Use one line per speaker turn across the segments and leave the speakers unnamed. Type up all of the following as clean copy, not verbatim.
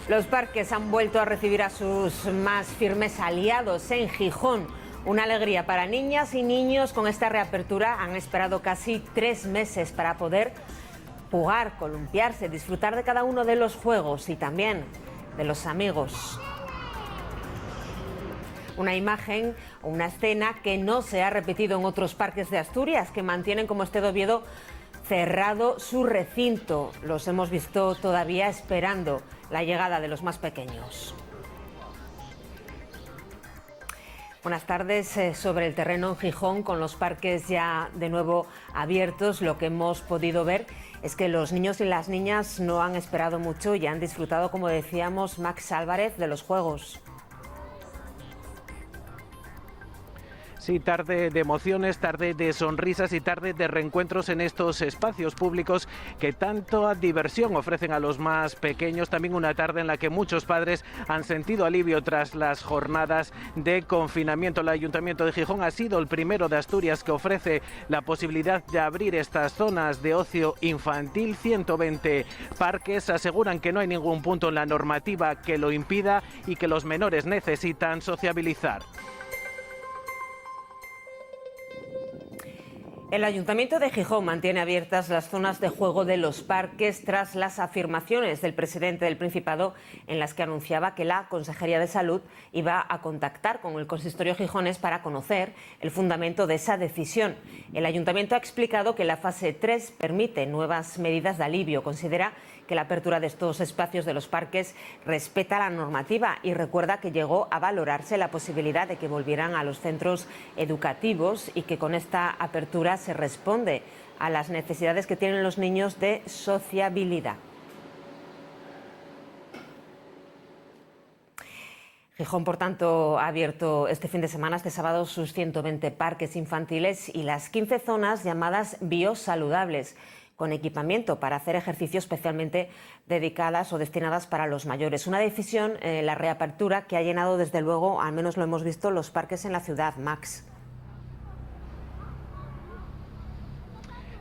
Los parques han vuelto a recibir a sus más firmes aliados en Gijón. Una alegría para niñas y niños. Con esta reapertura han esperado casi 3 meses para poder jugar, columpiarse, disfrutar de cada uno de los juegos y también de los amigos. Una imagen o una escena que no se ha repetido en otros parques de Asturias, que mantienen, como este de Oviedo, cerrado su recinto. Los hemos visto todavía esperando la llegada de los más pequeños. Buenas tardes. Sobre el terreno en Gijón, con los parques ya de nuevo abiertos, lo que hemos podido ver es que los niños y las niñas no han esperado mucho y han disfrutado, como decíamos, Max Álvarez, de los juegos.
Sí, tarde de emociones, tarde de sonrisas y tarde de reencuentros en estos espacios públicos que tanta diversión ofrecen a los más pequeños. También una tarde en la que muchos padres han sentido alivio tras las jornadas de confinamiento. El Ayuntamiento de Gijón ha sido el primero de Asturias que ofrece la posibilidad de abrir estas zonas de ocio infantil. 120 parques aseguran que no hay ningún punto en la normativa que lo impida y que los menores necesitan sociabilizar.
El Ayuntamiento de Gijón mantiene abiertas las zonas de juego de los parques tras las afirmaciones del presidente del Principado, en las que anunciaba que la Consejería de Salud iba a contactar con el consistorio gijonés para conocer el fundamento de esa decisión. El Ayuntamiento ha explicado que la fase 3 permite nuevas medidas de alivio. Considera que la apertura de estos espacios de los parques respeta la normativa y recuerda que llegó a valorarse la posibilidad de que volvieran a los centros educativos y que con esta apertura se responde a las necesidades que tienen los niños de sociabilidad. Gijón, por tanto, ha abierto este fin de semana, este sábado, sus 120 parques infantiles y las 15 zonas llamadas biosaludables, con equipamiento para hacer ejercicio especialmente dedicadas o destinadas para los mayores. Una decisión, la reapertura, que ha llenado desde luego, al menos lo hemos visto, los parques en la ciudad. Max.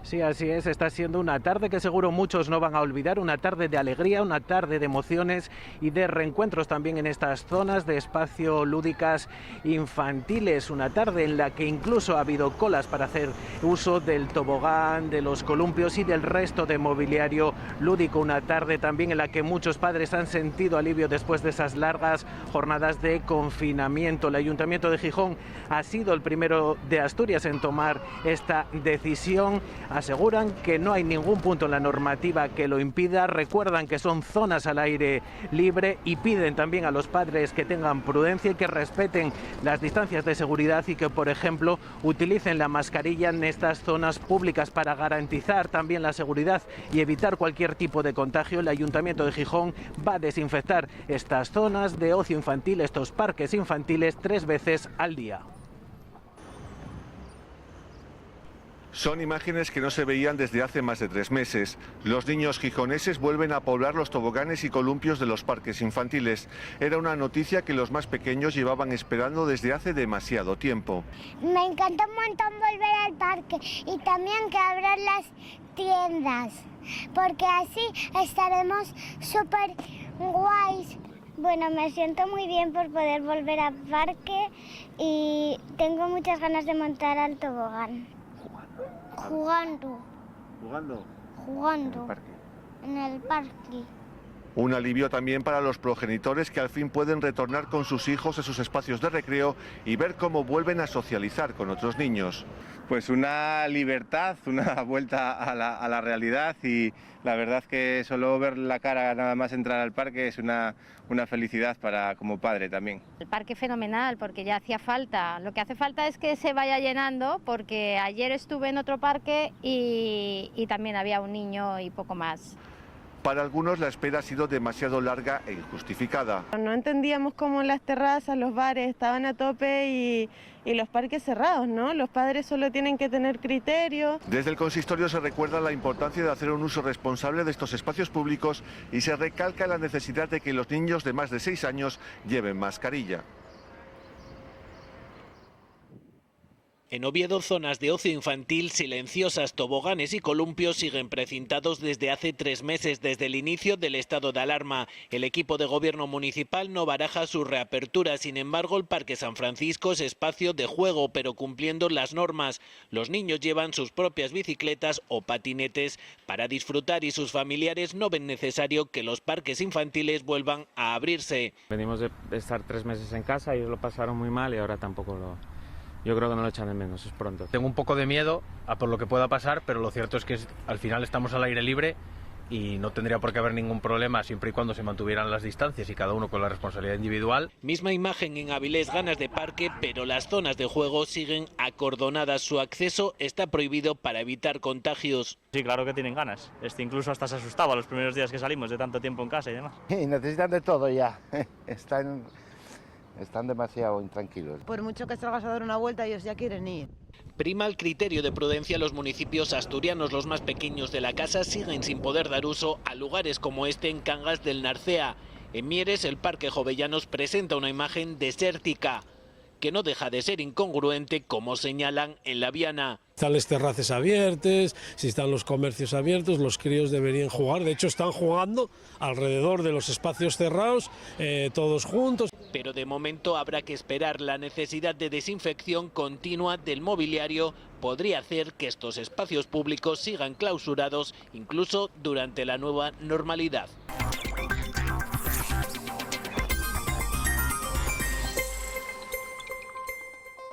Sí, así es, está siendo una tarde que seguro muchos no van a olvidar, una tarde de alegría, una tarde de emociones y de reencuentros también en estas zonas de espacio lúdicas infantiles, una tarde en la que incluso ha habido colas para hacer uso del tobogán, de los columpios y del resto de mobiliario lúdico, una tarde también en la que muchos padres han sentido alivio después de esas largas jornadas de confinamiento. El Ayuntamiento de Gijón ha sido el primero de Asturias en tomar esta decisión. Aseguran que no hay ningún punto en la normativa que lo impida, recuerdan que son zonas al aire libre y piden también a los padres que tengan prudencia y que respeten las distancias de seguridad y que, por ejemplo, utilicen la mascarilla en estas zonas públicas para garantizar también la seguridad y evitar cualquier tipo de contagio. El Ayuntamiento de Gijón va a desinfectar estas zonas de ocio infantil, estos parques infantiles, 3 veces al día.
Son imágenes que no se veían desde hace más de 3 meses. Los niños gijoneses vuelven a poblar los toboganes y columpios de los parques infantiles. Era una noticia que los más pequeños llevaban esperando desde hace demasiado tiempo.
Me encanta un montón volver al parque y también que abran las tiendas, porque así estaremos súper guays. Bueno, me siento muy bien por poder volver al parque y tengo muchas ganas de montar al tobogán. Jugando. En el parque.
Un alivio también para los progenitores que al fin pueden retornar con sus hijos a sus espacios de recreo y ver cómo vuelven a socializar con otros niños.
Pues una libertad, una vuelta a la realidad y la verdad que solo ver la cara nada más entrar al parque es una felicidad como padre también.
El parque fenomenal porque ya hacía falta, lo que hace falta es que se vaya llenando porque ayer estuve en otro parque y también había un niño y poco más.
Para algunos la espera ha sido demasiado larga e injustificada.
No entendíamos cómo las terrazas, los bares estaban a tope y los parques cerrados, ¿no? Los padres solo tienen que tener criterio.
Desde el consistorio se recuerda la importancia de hacer un uso responsable de estos espacios públicos y se recalca la necesidad de que los niños de más de 6 años lleven mascarilla.
En Oviedo, zonas de ocio infantil silenciosas, toboganes y columpios siguen precintados desde hace 3 meses, desde el inicio del estado de alarma. El equipo de gobierno municipal no baraja su reapertura. Sin embargo, el Parque San Francisco es espacio de juego, pero cumpliendo las normas. Los niños llevan sus propias bicicletas o patinetes para disfrutar y sus familiares no ven necesario que los parques infantiles vuelvan a abrirse.
Venimos de estar 3 meses en casa, ellos lo pasaron muy mal y ahora tampoco yo creo que no lo echan de menos, es pronto.
Tengo un poco de miedo a por lo que pueda pasar, pero lo cierto es que al final estamos al aire libre y no tendría por qué haber ningún problema siempre y cuando se mantuvieran las distancias y cada uno con la responsabilidad individual.
Misma imagen en Avilés, ganas de parque, pero las zonas de juego siguen acordonadas. Su acceso está prohibido para evitar contagios.
Sí, claro que tienen ganas. Incluso hasta se asustaba los primeros días que salimos de tanto tiempo en casa y demás.
Y necesitan de todo ya. Están demasiado intranquilos.
Por mucho que salgas a dar una vuelta, ellos ya quieren ir.
Prima el criterio de prudencia. Los municipios asturianos, los más pequeños de la casa, siguen sin poder dar uso a lugares como este en Cangas del Narcea. En Mieres, el Parque Jovellanos presenta una imagen desértica, que no deja de ser incongruente, como señalan en La Viana.
Están las terrazas abiertas, si están los comercios abiertos, los críos deberían jugar. De hecho, están jugando alrededor de los espacios cerrados, todos juntos.
Pero de momento habrá que esperar. La necesidad de desinfección continua del mobiliario podría hacer que estos espacios públicos sigan clausurados incluso durante la nueva normalidad.